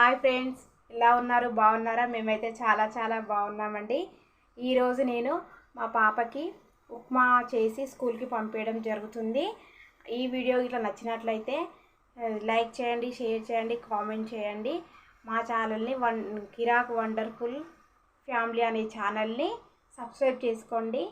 Hi friends, ఎలా ఉన్నారు? బాగున్నారా? మేమైతే చాలా చాలా బాగున్నామండి. ఈరోజు నేను మా పాపకి ఉప్మా చేసి స్కూల్కి పంపించడం జరుగుతుంది. ఈ వీడియో ఇట్లా నచ్చినట్లయితే లైక్ చేయండి, షేర్ చేయండి, కామెంట్ చేయండి. మా ఛానల్ని కిరాక్ వండర్ఫుల్ ఫ్యామిలీ అనే ఛానల్ని సబ్స్క్రైబ్ చేసుకోండి.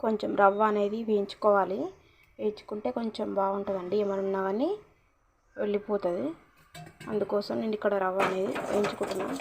కొంచెం రవ్వ అనేది వేయించుకోవాలి. వేయించుకుంటే కొంచెం బాగుంటుందండి, ఏమన్నా కానీ వెళ్ళిపోతుంది. అందుకోసం నేను ఇక్కడ రవ్వ అనేది వేయించుకుంటున్నాను.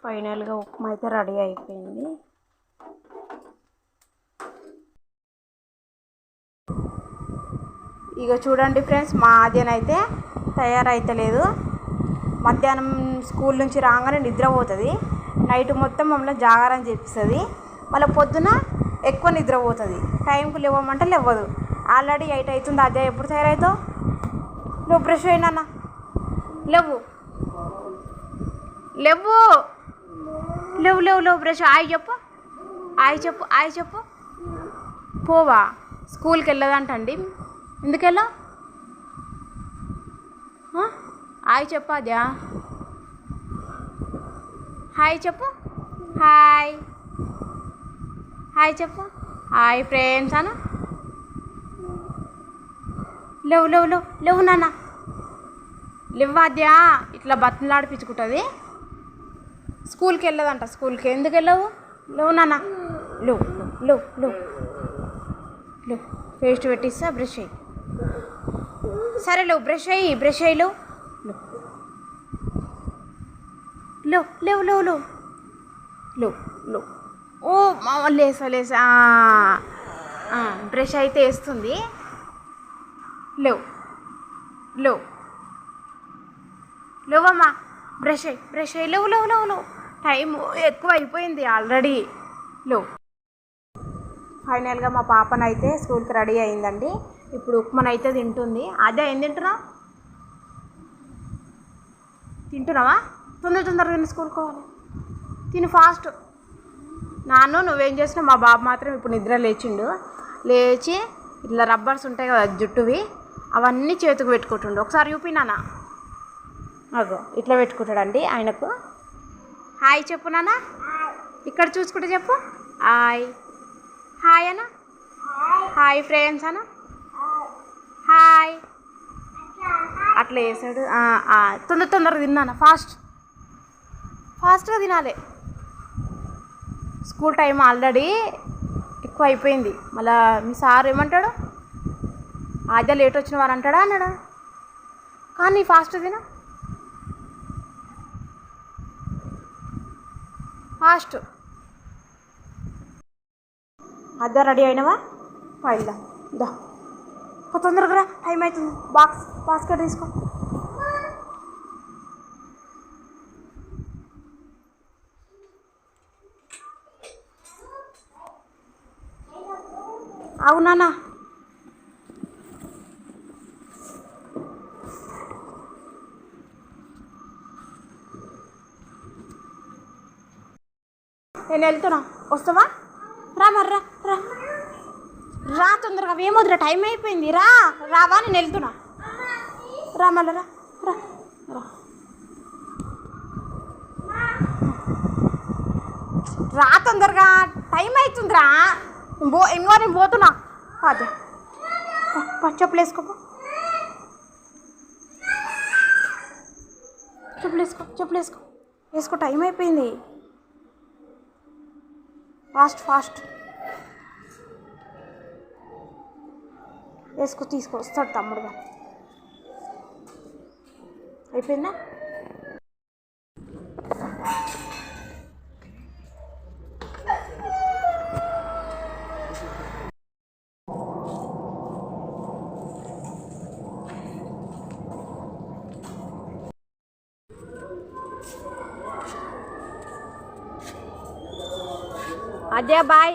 ఫైనల్గా ఉప్మా అయితే రెడీ అయిపోయింది. ఇక చూడండి ఫ్రెండ్స్, మా ఆద్యనైతే తయారైతలేదు. మధ్యాహ్నం స్కూల్ నుంచి రాగానే నిద్రపోతుంది. నైట్ మొత్తం మమ్మల్ని జాగారం చేపిస్తుంది. మళ్ళీ పొద్దున ఎక్కువ నిద్రపోతుంది. టైంకు లేవమంటే లేవదు. ఆల్రెడీ 8 అవుతుంది. ఆద్య ఎప్పుడు తయారవుతావు? నువ్వు బ్రష్ అయినా లేవు లేవు లేవు లేవు లేవు బ్రష్. ఆయి చెప్పు, ఆయి చెప్పు, ఆయి చెప్పు. పోవా? స్కూల్కి వెళ్ళదంటండి. ఎందుకెళ్ళా? హాయ్ చెప్పు అద్యా, హాయ్ చెప్పు, హాయ్ హాయ్ చెప్పు, హాయ్ ఫ్రెండ్స్ అను. లేవు లేవు లేవు లేవు నాన్న, లేవాద్యా. ఇట్లా బతులాడిపించుకుంటుంది. స్కూల్కి వెళ్ళదంట. స్కూల్కి ఎందుకు వెళ్ళవు? లేవు నాన్న, లేవు లేవు లేవు లేవు. పేస్ట్ పెట్టిస్తా, బ్రష్ అయ్యి. సరే లేవు, బ్రష్ అయ్యి, బ్రష్ అయ్యి. లేవు లేవు లేవు లేవు లేవు లేవు లేవు. ఓ మామ లేసా లేసా. బ్రష్ అయితే వేస్తుంది. లేవు లేవు లేవమ్మా, బ్రష్ అయ్యి, బ్రష్ అయ్యి. లేవు లేవు లేవు లేవు. టైం ఎక్కువ అయిపోయింది ఆల్రెడీ. లేవు. ఫైనల్గా మా పాపనైతే స్కూల్కి రెడీ అయిందండి. ఇప్పుడు ఉప్మానైతే తింటుంది. అదే ఏం తింటున్నావు? తింటున్నావా? తొందరగా తిని స్కూల్కి పోవాలి. తిని ఫాస్ట్. నువ్వేం చేసినావు? మా బాబు మాత్రం ఇప్పుడు నిద్ర లేచిండు. లేచి ఇట్లా రబ్బర్స్ ఉంటాయి కదా జుట్టువి, అవన్నీ చేతికి పెట్టుకుంటుండు. ఒకసారి చూపినానా? అగో ఇట్లా పెట్టుకుంటాడండి. ఆయనకు హాయ్ చెప్పు నాన్న. ఇక్కడ చూసుకుంటే చెప్పు, హాయ్ హాయ్ అన్న, హాయ్ ఫ్రెండ్స్ అన్న, హాయ్. అట్లా వేసాడు. తొందరగా తిన్నాను. ఫాస్ట్గా తినాలి. స్కూల్ టైం ఆల్రెడీ ఎక్కువ అయిపోయింది. మళ్ళీ మీ సార్ ఏమంటాడు? ఆద్య లేట్ వచ్చిన వారు అంటాడా అన్నాడా? కానీ ఫాస్ట్ తిన, ఫాస్ట్. ఆద్య రెడీ అయినవా? వెళ్దా దా, తొందరగా రా, టైం అవుతుంది. బాస్కెట్ తీసుకో. అవునా? నేను వెళ్తున్నా, వస్తావా? రా మరి, రా రా రా తొందరగా. ఏమొద్దురా, టైం అయిపోయింది. రావా? నేను వెళ్తున్నా. రా మళ్ళీ, రా రా రా రా తొందరగా, టైం అవుతుందిరా. నేను పోతున్నా. అదే చెప్పులు వేసుకో, చెప్పులు వేసుకో. టైం అయిపోయింది. ఫాస్ట్ వేసుకో, వస్తాడు తమ్ముడుగా. అయిపోయిందా? అదే బాయ్.